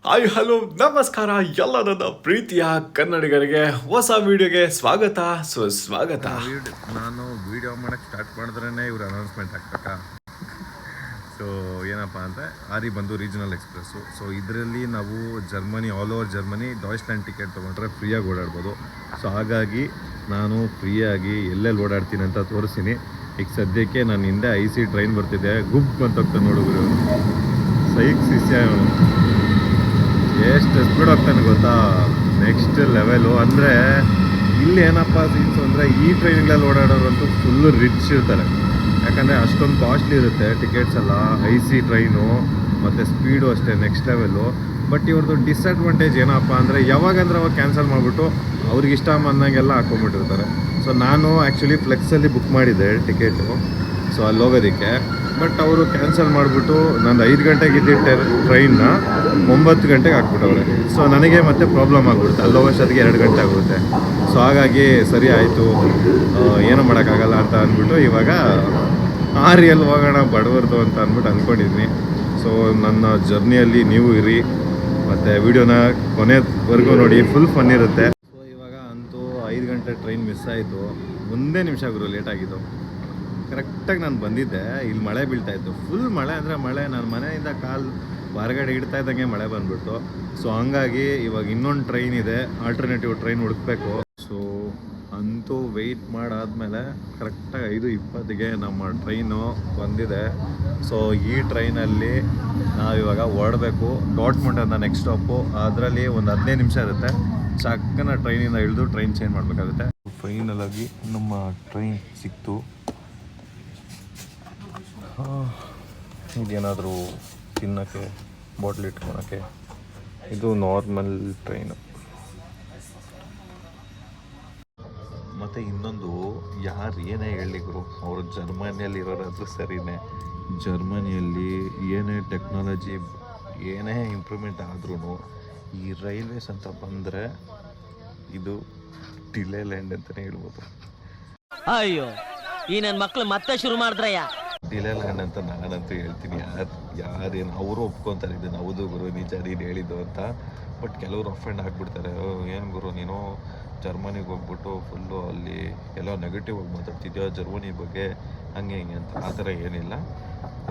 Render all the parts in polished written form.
Hi hello ನಮಸ್ಕಾರ ಎಲ್ಲ ನನ್ನ ಪ್ರೀತಿಯ ಕನ್ನಡಿಗರಿಗೆ ಹೊಸ ವಿಡಿಯೋಗೆ ಸ್ವಾಗತ ಸುಸ್ವಾಗತ. ನಾನು ವಿಡಿಯೋ ಮಾಡೋಕ್ಕೆ ಸ್ಟಾರ್ಟ್ ಮಾಡಿದ್ರೇ ಇವ್ರು ಅನೌನ್ಸ್ಮೆಂಟ್ ಹಾಕ್ಬೇಕಾ. ಸೊ ಏನಪ್ಪ ಅಂದರೆ ಆರಿ ಬಂದು ರೀಜನಲ್ ಎಕ್ಸ್ಪ್ರೆಸ್ಸು. ಸೊ ಇದರಲ್ಲಿ ನಾವು Germany, all over Germany Deutschland ticket ತೊಗೊಂಡ್ರೆ ಫ್ರೀಯಾಗಿ ಓಡಾಡ್ಬೋದು. ಸೊ ಹಾಗಾಗಿ ನಾನು ಫ್ರೀಯಾಗಿ ಎಲ್ಲೆಲ್ಲಿ ಓಡಾಡ್ತೀನಿ ಅಂತ ತೋರಿಸ್ತೀನಿ. ಈಗ ಸದ್ಯಕ್ಕೆ ನಾನು ಹಿಂದೆ IC ಟ್ರೈನ್ ಬರ್ತಿದ್ದೆ, ಗುಬ್ ಅಂತ ಹೋಗ್ತಾನೆ ನೋಡಿದ್ರು, ಸೈಕ್ ಶಿಷ್ಯ ಎಷ್ಟು ಸ್ಪೀಡ್ ಹೋಗ್ತಾನೆ ಗೊತ್ತಾ, ನೆಕ್ಸ್ಟ್ ಲೆವೆಲು. ಅಂದರೆ ಇಲ್ಲಿ ಏನಪ್ಪ ಸೀನ್ಸು ಅಂದರೆ ಈ ಟ್ರೈನ್ಗಳಲ್ಲಿ ಓಡಾಡೋರಂತೂ ಫುಲ್ಲು ರಿಚ್ ಇರ್ತಾರೆ, ಯಾಕಂದರೆ ಅಷ್ಟೊಂದು ಕಾಸ್ಟ್ಲಿ ಇರುತ್ತೆ ಟಿಕೆಟ್ಸ್ ಎಲ್ಲ. IC ಟ್ರೈನು ಮತ್ತು ಸ್ಪೀಡು ಅಷ್ಟೇ ನೆಕ್ಸ್ಟ್ ಲೆವೆಲು. ಬಟ್ ಇವ್ರದ್ದು ಡಿಸ್ಅಡ್ವಾಂಟೇಜ್ ಏನಪ್ಪ ಅಂದರೆ ಯಾವಾಗಂದ್ರೆ ಅವಾಗ ಕ್ಯಾನ್ಸಲ್ ಮಾಡಿಬಿಟ್ಟು ಅವ್ರಿಗೆ ಇಷ್ಟ ಬಂದಂಗೆಲ್ಲ ಹಾಕ್ಕೊಂಬಿಟ್ಟಿರ್ತಾರೆ. ಸೊ ನಾನು ಆ್ಯಕ್ಚುಲಿ ಫ್ಲೆಕ್ಸಲ್ಲಿ ಬುಕ್ ಮಾಡಿದ್ದೆ ಟಿಕೆಟು, ಸೊ ಅಲ್ಲಿ ಹೋಗೋದಕ್ಕೆ. ಬಟ್ ಅವರು ಕ್ಯಾನ್ಸಲ್ ಮಾಡಿಬಿಟ್ಟು ನಂದು 5 ಗಂಟೆಗೆ ಇದ್ದಿದ್ದ ಟ್ರೈನ್ನ 9 ಗಂಟೆಗೆ ಹಾಕ್ಬಿಟ್ಟವ್ರೆ. ಸೊ ನನಗೆ ಮತ್ತೆ ಪ್ರಾಬ್ಲಮ್ ಆಗಿಬಿಡುತ್ತೆ, ಅಲ್ಲಿ ಹೋಗೋಷ್ಟೊತ್ತಿಗೆ 2 ಗಂಟೆ ಆಗುತ್ತೆ. ಸೊ ಹಾಗಾಗಿ ಸರಿ ಆಯಿತು, ಏನೂ ಮಾಡೋಕ್ಕಾಗಲ್ಲ ಅಂತ ಅಂದ್ಬಿಟ್ಟು ಇವಾಗ ಆರಿಯಲ್ಲಿ ಹೋಗೋಣ ಬಡವರ್ದು ಅಂತ ಅಂದ್ಬಿಟ್ಟು ಅಂದ್ಕೊಂಡಿದ್ದೀನಿ. ಸೊ ನನ್ನ ಜರ್ನಿಯಲ್ಲಿ ನೀವು ಇರಿ ಮತ್ತು ವಿಡಿಯೋನ ಕೊನೆವರೆಗೂ ನೋಡಿ, ಫುಲ್ ಫನ್ ಇರುತ್ತೆ. ಸೊ ಇವಾಗ ಅಂತೂ 5 ಗಂಟೆ ಟ್ರೈನ್ ಮಿಸ್ ಆಯಿತು. ಒಂದೇ ನಿಮಿಷ ಗುರು ಲೇಟ್ ಆಗಿದ್ದು. ಕರೆಕ್ಟಾಗಿ ನಾನು ಬಂದಿದ್ದೆ, ಇಲ್ಲಿ ಮಳೆ ಬೀಳ್ತಾಯಿತ್ತು, ಫುಲ್ ಮಳೆ ಅಂದರೆ ಮಳೆ. ನಾನು ಮನೆಯಿಂದ ಕಾಲು ಹೊರಗಡೆ ಇಡ್ತಾ ಇದ್ದಂಗೆ ಮಳೆ ಬಂದುಬಿಡ್ತು. ಸೊ ಹಂಗಾಗಿ ಇವಾಗ ಇನ್ನೊಂದು ಟ್ರೈನ್ ಇದೆ, ಆಲ್ಟರ್ನೇಟಿವ್ ಟ್ರೈನ್ ಹುಡುಕ್ಬೇಕು. ಸೊ ಅಂತೂ ವೆಯ್ಟ್ ಮಾಡಾದಮೇಲೆ ಕರೆಕ್ಟಾಗಿ 5:20ಗೆ ನಮ್ಮ ಟ್ರೈನು ಬಂದಿದೆ. ಸೊ ಈ ಟ್ರೈನಲ್ಲಿ ನಾವಿವಾಗ ಹೊರಡಬೇಕು. ಡಾರ್ಟ್ಮುಂಡ್ ಅಂತ ನೆಕ್ಸ್ಟ್ ಸ್ಟಾಪು, ಅದರಲ್ಲಿ ಒಂದು 15 ನಿಮಿಷ ಇರುತ್ತೆ. ಚಕ್ಕನ ಟ್ರೈನಿಂದ ಇಳಿದು ಟ್ರೈನ್ ಚೇಂಜ್ ಮಾಡಬೇಕಾಗುತ್ತೆ. ಫೈನಲಾಗಿ ನಮ್ಮ ಟ್ರೈನ್ ಸಿಕ್ತು. ಇದೇನಾದರೂ ತಿನ್ನೋಕ್ಕೆ, ಬಾಟ್ಲ್ ಇಟ್ಕೊಳಕ್ಕೆ. ಇದು ನಾರ್ಮಲ್ ಟ್ರೈನು. ಮತ್ತು ಇನ್ನೊಂದು, ಯಾರು ಏನೇ ಹೇಳಿದ್ರು ಅವರು ಜರ್ಮನಿಯಲ್ಲಿ ಇರೋರಾದ್ರೂ ಸರಿಯೇ, ಜರ್ಮನಿಯಲ್ಲಿ ಏನೇ ಟೆಕ್ನಾಲಜಿ, ಏನೇ ಇಂಪ್ರೂವ್ಮೆಂಟ್ ಆದ್ರೂ ಈ ರೈಲ್ವೇಸ್ ಅಂತ ಬಂದರೆ ಇದು ಡಿಲೇ ಲ್ಯಾಂಡ್ ಅಂತಲೇ ಹೇಳ್ಬೋದು. ಅಯ್ಯೋ, ಈ ನನ್ನ ಮಕ್ಳು ಮತ್ತೆ ಶುರು ಮಾಡಿದ್ರಯ್ಯ. ಡಿಲೇ ಲ್ಯಾಂಡ್ ಅಂತ ನಾನಂತೂ ಹೇಳ್ತೀನಿ. ಯಾರೇನು ಅವರು ಒಪ್ಕೊತಾರೆ, ಇದನ್ನು ಹೌದು ಗುರು ನಿಜ ನೀನು ಹೇಳಿದ್ದು ಅಂತ. ಬಟ್ ಕೆಲವರು ಅಫೆಂಡ್ ಆಗಿಬಿಡ್ತಾರೆ, ಏನು ಗುರು ನೀನು ಜರ್ಮನಿಗೆ ಹೋಗ್ಬಿಟ್ಟು ಫುಲ್ಲು ಅಲ್ಲಿ ಎಲ್ಲ ನೆಗೆಟಿವ್ ಆಗಿ ಮಾತಾಡ್ತಿದ್ಯೋ ಜರ್ಮನಿ ಬಗ್ಗೆ, ಹಂಗೆ ಹಿಂಗೆ ಅಂತ. ಆ ಥರ ಏನಿಲ್ಲ,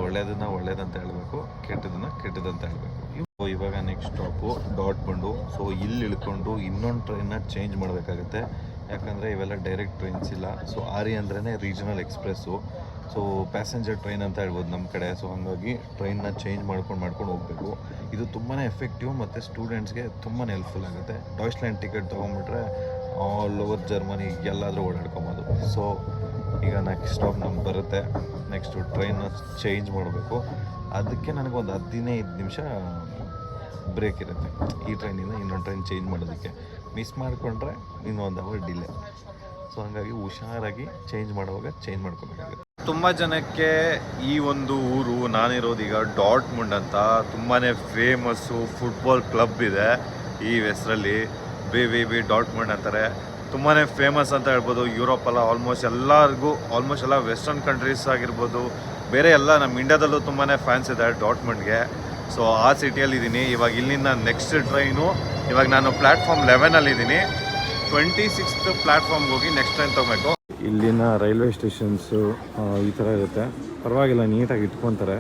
ಒಳ್ಳೇದನ್ನು ಒಳ್ಳೇದಂತ ಹೇಳಬೇಕು, ಕೆಟ್ಟದನ್ನು ಕೆಟ್ಟದಂತ ಹೇಳಬೇಕು. ಇವಾಗ ನೆಕ್ಸ್ಟ್ ಸ್ಟಾಪು ಡಾರ್ಟ್ಮುಂಡು. ಸೊ ಇಲ್ಲಿ ಇಳ್ಕೊಂಡು ಇನ್ನೊಂದು ಟ್ರೈನ್ನ ಚೇಂಜ್ ಮಾಡಬೇಕಾಗುತ್ತೆ, ಯಾಕಂದರೆ ಇವೆಲ್ಲ ಡೈರೆಕ್ಟ್ ಟ್ರೈನ್ಸ್ ಇಲ್ಲ. ಸೊ ಆರಿ ಅಂದ್ರೇ regional express, so passenger train ಅಂತ ಹೇಳ್ಬೋದು ನಮ್ಮ ಕಡೆ. ಸೊ ಹಾಗಾಗಿ ಟ್ರೈನ್ನ ಚೇಂಜ್ ಮಾಡ್ಕೊಂಡು ಹೋಗಬೇಕು. ಇದು ತುಂಬಾ ಎಫೆಕ್ಟಿವ್ ಮತ್ತು ಸ್ಟೂಡೆಂಟ್ಸ್ಗೆ ತುಂಬಾ ಹೆಲ್ಪ್ಫುಲ್ ಆಗುತ್ತೆ. ಡಾಯ್ಚ್ಲ್ಯಾಂಡ್ ಟಿಕೆಟ್ ತೊಗೊಂಬಿಟ್ರೆ ಆಲ್ ಓವರ್ ಜರ್ಮನಿ ಎಲ್ಲಾದರೂ ಓಡಾಡ್ಕೊಬೋದು. ಸೊ ಈಗ ನೆಕ್ಸ್ಟ್ ಸ್ಟಾಪ್ ನಮ್ಗೆ ಬರುತ್ತೆ, ನೆಕ್ಸ್ಟು ಟ್ರೈನ್ನ ಚೇಂಜ್ ಮಾಡಬೇಕು. ಅದಕ್ಕೆ ನನಗೊಂದು 15 ನಿಮಿಷ ಬ್ರೇಕ್ ಇರುತ್ತೆ ಈ ಟ್ರೈನಿಂದ ಇನ್ನೊಂದು ಟ್ರೈನ್ ಚೇಂಜ್ ಮಾಡೋದಕ್ಕೆ. ಮಿಸ್ ಮಾಡಿಕೊಂಡ್ರೆ ಇನ್ನೊಂದು ಅವರ್ ಡಿಲೇ. ಸೊ ಹಾಗಾಗಿ ಹುಷಾರಾಗಿ ಚೇಂಜ್ ಮಾಡುವಾಗ ಚೇಂಜ್ ಮಾಡ್ಕೋಬೇಕಾಗುತ್ತೆ. ತುಂಬ ಜನಕ್ಕೆ ಈ ಒಂದು ಊರು, ನಾನಿರೋದು ಈಗ ಡಾರ್ಟ್ಮುಂಡ್ ಅಂತ, ತುಂಬಾ ಫೇಮಸ್ಸು ಫುಟ್ಬಾಲ್ ಕ್ಲಬ್ ಇದೆ ಈ ಹೆಸರಲ್ಲಿ. BVB ಡಾರ್ಟ್ಮುಂಡ್ ಅಂತಾರೆ. ತುಂಬಾ ಫೇಮಸ್ ಅಂತ ಹೇಳ್ಬೋದು ಯುರೋಪಲ್ಲ. ಆಲ್ಮೋಸ್ಟ್ ಎಲ್ಲ ವೆಸ್ಟರ್ನ್ ಕಂಟ್ರೀಸ್ ಆಗಿರ್ಬೋದು, ಬೇರೆ ಎಲ್ಲ ನಮ್ಮ ಇಂಡಿಯಾದಲ್ಲೂ ತುಂಬಾ ಫ್ಯಾನ್ಸ್ ಇದೆ ಡಾರ್ಟ್ಮುಂಡ್ಗೆ. ಸೊ ಆ ಸಿಟಿಯಲ್ಲಿದ್ದೀನಿ ಇವಾಗ. ಇಲ್ಲಿಂದ ನೆಕ್ಸ್ಟ್ ಟ್ರೈನು, ಇವಾಗ ನಾನು ಪ್ಲ್ಯಾಟ್ಫಾರ್ಮ್ 11ಅಲ್ಲಿದ್ದೀನಿ. 26th ಪ್ಲ್ಯಾಟ್ಫಾರ್ಮ್ಗೆ ಹೋಗಿ ನೆಕ್ಸ್ಟ್ ಟ್ರೈನ್ ತೊಗೋಬೇಕು. ಇಲ್ಲಿನ ರೈಲ್ವೆ ಸ್ಟೇಷನ್ಸು ಈ ಥರ ಇರುತ್ತೆ, ಪರವಾಗಿಲ್ಲ, ನೀಟಾಗಿ ಇಟ್ಕೊತಾರೆ.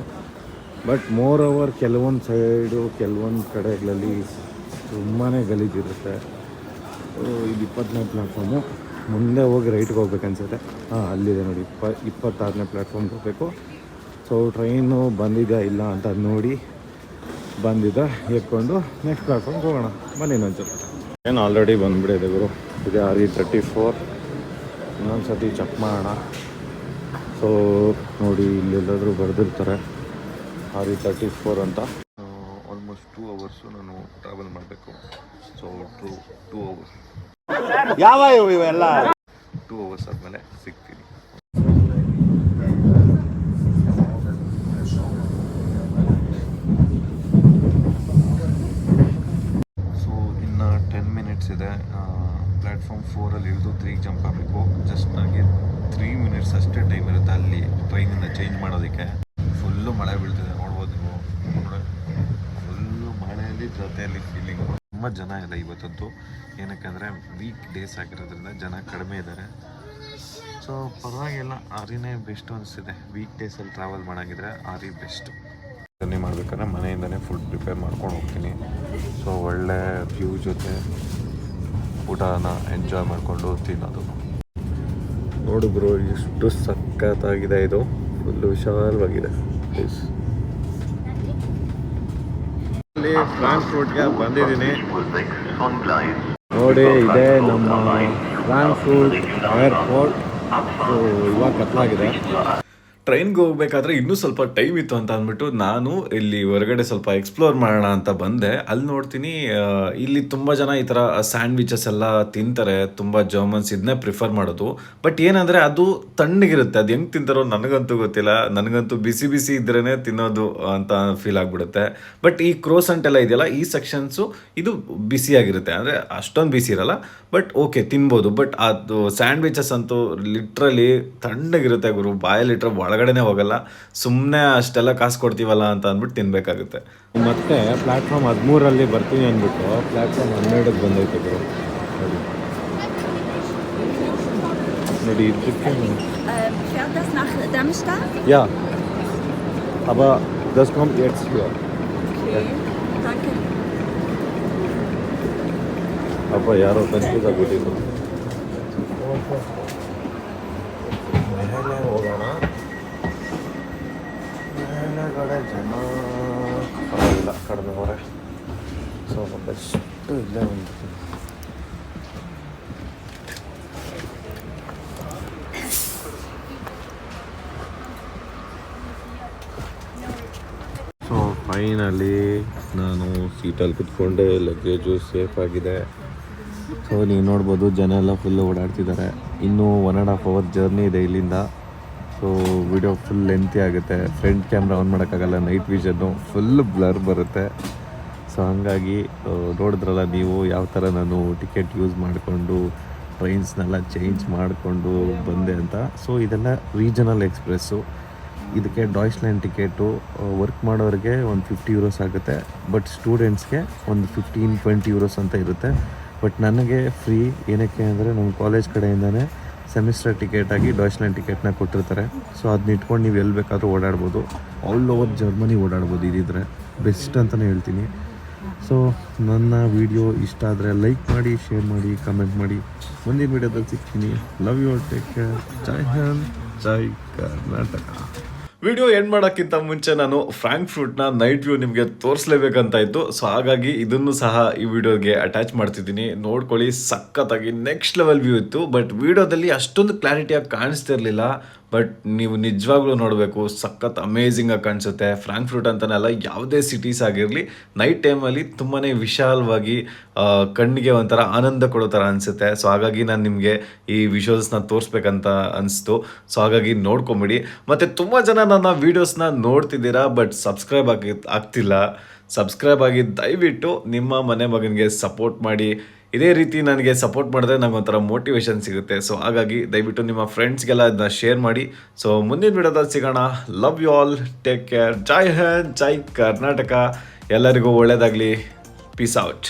ಬಟ್ ಮೋರ್ ಓವರ್ ಕೆಲವೊಂದು ಸೈಡು, ಕೆಲವೊಂದು ಕಡೆಗಳಲ್ಲಿ ತುಂಬಾ ಗಲೀಜಿರುತ್ತೆ. ಇದು 24ನೇ ಪ್ಲ್ಯಾಟ್ಫಾರ್ಮು. ಮುಂದೆ ಹೋಗಿ ರೈಟ್ಗೆ ಹೋಗ್ಬೇಕನ್ಸುತ್ತೆ. ಅಲ್ಲಿದೆ ನೋಡಿ, 26ನೇ ಪ್ಲ್ಯಾಟ್ಫಾರ್ಮ್ಗೆ ಹೋಗಬೇಕು. ಸೊ ಟ್ರೈನು ಬಂದಿದೆಯಾ ಇಲ್ಲ ಅಂತ ನೋಡಿ, ಬಂದಿದ್ದ ಎತ್ಕೊಂಡು ನೆಕ್ಸ್ಟ್ ಪ್ಲ್ಯಾಟ್ಫಾರ್ಮ್ಗೆ ಹೋಗೋಣ. ಬನ್ನಿ ಇನ್ನೊಂಚೂರು. ಏನು ಆಲ್ರೆಡಿ ಬಂದುಬಿಡಿದೆ ಗುರು, ಇದೆ RE34. ಇನ್ನೊಂದು ಸರ್ತಿ ಚೆಕ್ ಮಾಡೋಣ. ಸೊ ನೋಡಿ, ಇಲ್ಲೆಲ್ಲಾದರೂ ಬರೆದಿರ್ತಾರೆ RE34 ಅಂತ. ಆಲ್ಮೋಸ್ಟ್ 2 ಅವರ್ಸು ನಾನು ಟ್ರಾವೆಲ್ ಮಾಡಬೇಕು. ಸೊ 2 ಅವರ್ಸ್ ಯಾವ ಇವೆಲ್ಲ 2 ಅವರ್ಸ್ ಆದಮೇಲೆ ಸಿಗ್ತೀನಿ. ಸೊ ಇನ್ನು 10 ಮಿನಿಟ್ಸ್ ಇದೆ. ಪ್ಲ್ಯಾಟ್ಫಾರ್ಮ್ 4ಅಲ್ಲಿ ಇಳಿದು 3ಗೆ ಜಂಪ್ ಆಗಬೇಕು. ಜಸ್ಟ್ ನನಗೆ 3 ಮಿನಿಟ್ಸ್ ಅಷ್ಟೇ ಟೈಮ್ ಇರುತ್ತೆ ಅಲ್ಲಿ ಟ್ರೈನಿಂದ ಚೇಂಜ್ ಮಾಡೋದಕ್ಕೆ. ಫುಲ್ಲು ಮಳೆ ಬೀಳ್ತಿದೆ, ನೋಡ್ಬೋದು ನೀವು. ಫುಲ್ಲು ಮಳೆಯಲ್ಲಿ ಜೊತೆಯಲ್ಲಿ ಫೀಲಿಂಗ್. ತುಂಬ ಜನ ಇಲ್ಲ ಇವತ್ತಂತೂ, ಏನಕ್ಕೆ ಅಂದರೆ ವೀಕ್ ಡೇಸ್ ಆಗಿರೋದ್ರಿಂದ ಜನ ಕಡಿಮೆ ಇದ್ದಾರೆ. ಸೊ ಪರವಾಗಿಲ್ಲ, ಆರಿನೇ ಬೆಸ್ಟ್ ಅನಿಸ್ತಿದೆ. ವೀಕ್ ಡೇಸಲ್ಲಿ ಟ್ರಾವೆಲ್ ಮಾಡೋಂಗಿದ್ರೆ ಆರಿ ಬೆಸ್ಟು. ಜರ್ನಿ ಮಾಡಬೇಕಾದ್ರೆ ಮನೆಯಿಂದನೇ ಫುಡ್ ಪ್ರಿಪೇರ್ ಮಾಡ್ಕೊಂಡು ಹೋಗ್ತೀನಿ. ಸೊ ಒಳ್ಳೆ ವ್ಯೂ ಜೊತೆ ಊಟನ ಎಂಜಾಯ್ ಮಾಡಿಕೊಂಡು ತಿನ್ನೋದು. ನೋಡು ಬ್ರೋ, ಎಷ್ಟು ಸಖತ್ತಾಗಿದೆ ಇದು, ಫುಲ್ಲು ವಿಶಾಲವಾಗಿದೆ. ಇಲ್ಲಿ ಫ್ರಾಂಕ್ಫರ್ಟ್ಗೆ ಬಂದಿದ್ದೀನಿ. ನೋಡಿ, ಇದೇ ನಮ್ಮ ಫ್ರಾಂಕ್ಫರ್ಟ್ ಏರ್ಪೋರ್ಟ್. ಇವಾಗ ಕತ್ಲಾಗಿದೆ. ಟ್ರೈನ್ಗೆ ಹೋಗ್ಬೇಕಾದ್ರೆ ಇನ್ನೂ ಸ್ವಲ್ಪ ಟೈಮ್ ಇತ್ತು ಅಂತ ಅಂದ್ಬಿಟ್ಟು ನಾನು ಇಲ್ಲಿ ಹೊರಗಡೆ ಸ್ವಲ್ಪ ಎಕ್ಸ್ಪ್ಲೋರ್ ಮಾಡೋಣ ಅಂತ ಬಂದೆ. ಅಲ್ಲಿ ನೋಡ್ತೀನಿ ಇಲ್ಲಿ ತುಂಬ ಜನ ಈ ಥರ ಸ್ಯಾಂಡ್ವಿಚಸ್ ಎಲ್ಲ ತಿಂತಾರೆ. ತುಂಬ ಜರ್ಮನ್ಸ್ ಇದನ್ನೇ ಪ್ರಿಫರ್ ಮಾಡೋದು. ಬಟ್ ಏನಂದರೆ ಅದು ತಣ್ಣಗಿರುತ್ತೆ. ಅದು ಹೆಂಗೆ ತಿಂತಾರೋ ನನಗಂತೂ ಗೊತ್ತಿಲ್ಲ. ನನಗಂತೂ ಬಿಸಿ ಬಿಸಿ ಇದ್ರೇ ತಿನ್ನೋದು ಅಂತ ಫೀಲ್ ಆಗಿಬಿಡುತ್ತೆ. ಬಟ್ ಈ ಕ್ರೋಸಂಟ್ ಎಲ್ಲ ಇದೆಯಲ್ಲ, ಈ ಸೆಕ್ಷನ್ಸು ಇದು ಬಿಸಿಯಾಗಿರುತ್ತೆ. ಅಂದರೆ ಅಷ್ಟೊಂದು ಬಿಸಿ ಇರಲ್ಲ, ಬಟ್ ಓಕೆ ತಿನ್ಬೋದು. ಬಟ್ ಅದು ಸ್ಯಾಂಡ್ವಿಚಸ್ ಅಂತೂ ಲಿಟ್ರಲಿ ತಣ್ಣಗಿರುತ್ತೆ ಗುರು. ಬಾಯಲ್ಲಿಟ್ರೆ ಒಳಗಡೆನೇ ಹೋಗಲ್ಲ. ಸುಮ್ಮನೆ ಅಷ್ಟೆಲ್ಲ ಕಾಸು ಕೊಡ್ತೀವಲ್ಲ ಅಂತ ಅಂದ್ಬಿಟ್ಟು ತಿನ್ಬೇಕಾಗುತ್ತೆ. ಮತ್ತೆ ಪ್ಲಾಟ್ಫಾರ್ಮ್ 13 ಬರ್ತೀನಿ ಅಂದ್ಬಿಟ್ಟು ಪ್ಲಾಟ್ಫಾರ್ಮ್ 12 ಬಂದೈತೆ ಬ್ರೋ. ನೋಡಿ ಇದಕ್ಕೆ. Fährt das nach Darmstadt? Ja, aber das kommt jetzt hier. Okay, danke. ಅಪ್ಪ ಯಾರೋ ಕನ್ಫ್ಯೂಸ್ ಆಗಿಬಿಟ್ಟಿದ್ರು. ಮೇಲೆ ಹೋಗೋಣ. ಮೇಲೆಗಡೆ ಜನ ಪರವಾಗಿಲ್ಲ, ಕಡಿಮೆ ಅವರೆ. ಸೊ ಬೆಸ್ಟ್ ಇಲ್ಲೇ ಒಂದು. ಸೊ ಫೈನಲಿ ನಾನು ಸೀಟಲ್ಲಿ ಕುತ್ಕೊಂಡೆ, ಲಗೇಜು ಸೇಫ್ ಆಗಿದೆ. ಸೊ ನೀವು ನೋಡ್ಬೋದು ಜನ ಎಲ್ಲ ಫುಲ್ಲು ಓಡಾಡ್ತಿದ್ದಾರೆ. ಇನ್ನೂ 1.5 hour ಜರ್ನಿ ಇದೆ ಇಲ್ಲಿಂದ. ಸೊ ವಿಡಿಯೋ ಫುಲ್ ಲೆಂತಿ ಆಗುತ್ತೆ. ಫ್ರಂಟ್ ಕ್ಯಾಮ್ರಾ ಆನ್ ಮಾಡೋಕ್ಕಾಗಲ್ಲ, ನೈಟ್ ವಿಷನ್ನು ಫುಲ್ ಬ್ಲರ್ ಬರುತ್ತೆ. ಸೊ ಹಾಗಾಗಿ ನೋಡಿದ್ರಲ್ಲ ನೀವು ಯಾವ ಥರ ನಾನು ಟಿಕೆಟ್ ಯೂಸ್ ಮಾಡಿಕೊಂಡು ಟ್ರೈನ್ಸ್ನೆಲ್ಲ ಚೇಂಜ್ ಮಾಡಿಕೊಂಡು ಬಂದೆ ಅಂತ. ಸೊ ಇದೆಲ್ಲ ರೀಜನಲ್ ಎಕ್ಸ್ಪ್ರೆಸ್ಸು. ಇದಕ್ಕೆ ಡಾಯ್ಚ್ಲ್ಯಾಂಡ್ ಟಿಕೆಟು ವರ್ಕ್ ಮಾಡೋರಿಗೆ ಒಂದು 50 euros ಆಗುತ್ತೆ. ಬಟ್ ಸ್ಟೂಡೆಂಟ್ಸ್ಗೆ ಒಂದು 15-20 euros ಅಂತ ಇರುತ್ತೆ. ಬಟ್ ನನಗೆ ಫ್ರೀ. ಏನಕ್ಕೆ ಅಂದರೆ ನಮ್ಮ ಕಾಲೇಜ್ ಕಡೆಯಿಂದನೇ ಸೆಮಿಸ್ಟರ್ ಟಿಕೆಟಾಗಿ ಡಾಯ್ಚ್ಲ್ಯಾಂಡ್ ಟಿಕೆಟ್ನ ಕೊಟ್ಟಿರ್ತಾರೆ. ಸೊ ಅದನ್ನ ಇಟ್ಕೊಂಡು ನೀವು ಎಲ್ಲಿ ಬೇಕಾದರೂ ಓಡಾಡ್ಬೋದು. ಆಲ್ ಓವರ್ ಜರ್ಮನಿ ಓಡಾಡ್ಬೋದು. ಇದಿದ್ರೆ ಬೆಸ್ಟ್ ಅಂತಲೇ ಹೇಳ್ತೀನಿ. ಸೊ ನನ್ನ ವಿಡಿಯೋ ಇಷ್ಟ ಆದರೆ ಲೈಕ್ ಮಾಡಿ, ಶೇರ್ ಮಾಡಿ, ಕಮೆಂಟ್ ಮಾಡಿ. ಮುಂದಿನ ವಿಡಿಯೋದಲ್ಲಿ ಸಿಗ್ತೀನಿ. Love you, take care. ಜೈ ಹಿಂದ್, ಜೈ ಕರ್ನಾಟಕ. ವಿಡಿಯೋ ಎಂಡ್ ಮಾಡೋಕ್ಕಿಂತ ಮುಂಚೆ ನಾನು ಫ್ರಾಂಕ್ಫರ್ಟ್ನ ನೈಟ್ ವ್ಯೂ ನಿಮಗೆ ತೋರಿಸ್ಲೇಬೇಕಂತ ಇತ್ತು. ಸೊ ಹಾಗಾಗಿ ಇದನ್ನು ಸಹ ಈ ವಿಡಿಯೋಗೆ ಅಟ್ಯಾಚ್ ಮಾಡ್ತಿದ್ದೀನಿ. ನೋಡ್ಕೊಳ್ಳಿ, ಸಖತ್ತಾಗಿ ನೆಕ್ಸ್ಟ್ ಲೆವೆಲ್ ವ್ಯೂ ಇತ್ತು. ಬಟ್ ವಿಡಿಯೋದಲ್ಲಿ ಅಷ್ಟೊಂದು ಕ್ಲಾರಿಟಿಯಾಗಿ ಕಾಣಿಸ್ತಿರ್ಲಿಲ್ಲ. ಬಟ್ ನೀವು ನಿಜವಾಗ್ಲೂ ನೋಡಬೇಕು, ಸಖತ್ ಅಮೇಝಿಂಗಾಗಿ ಕಾಣಿಸುತ್ತೆ. ಫ್ರಾಂಕ್ಫರ್ಟ್ ಅಂತನಲ್ಲ, ಯಾವುದೇ ಸಿಟೀಸ್ ಆಗಿರಲಿ ನೈಟ್ ಟೈಮಲ್ಲಿ ತುಂಬಾ ವಿಶಾಲವಾಗಿ ಕಣ್ಣಿಗೆ ಒಂಥರ ಆನಂದ ಕೊಡೋ ಥರ ಅನಿಸುತ್ತೆ. ಸೊ ಹಾಗಾಗಿ ನಾನು ನಿಮಗೆ ಈ ವಿಷುವಲ್ಸ್ನ ತೋರಿಸ್ಬೇಕಂತ ಅನಿಸ್ತು. ಸೊ ಹಾಗಾಗಿ ನೋಡ್ಕೊಂಬಿಡಿ. ಮತ್ತು ತುಂಬ ಜನ ನನ್ನ ವೀಡಿಯೋಸ್ನ ನೋಡ್ತಿದ್ದೀರಾ, ಬಟ್ ಸಬ್ಸ್ಕ್ರೈಬ್ ಆಗ್ತಿಲ್ಲ. ಸಬ್ಸ್ಕ್ರೈಬ್ ಆಗಿ ದಯವಿಟ್ಟು ನಿಮ್ಮ ಮನೆ ಮಗನಿಗೆ ಸಪೋರ್ಟ್ ಮಾಡಿ. ಇದೇ ರೀತಿ ನನಗೆ ಸಪೋರ್ಟ್ ಮಾಡಿದ್ರೆ ನಂಗೆ ಒಂಥರ ಮೋಟಿವೇಶನ್ ಸಿಗುತ್ತೆ. ಸೊ ಹಾಗಾಗಿ ದಯವಿಟ್ಟು ನಿಮ್ಮ ಫ್ರೆಂಡ್ಸ್ಗೆಲ್ಲ ಅದನ್ನ ಶೇರ್ ಮಾಡಿ. ಸೊ ಮುಂದಿನ ವಿಡಿಯೋದಲ್ಲಿ ಸಿಗೋಣ. Love you all, take care. ಜೈ ಹಿಂದ್, ಜೈ ಕರ್ನಾಟಕ. ಎಲ್ಲರಿಗೂ ಒಳ್ಳೆಯದಾಗಲಿ. Peace out.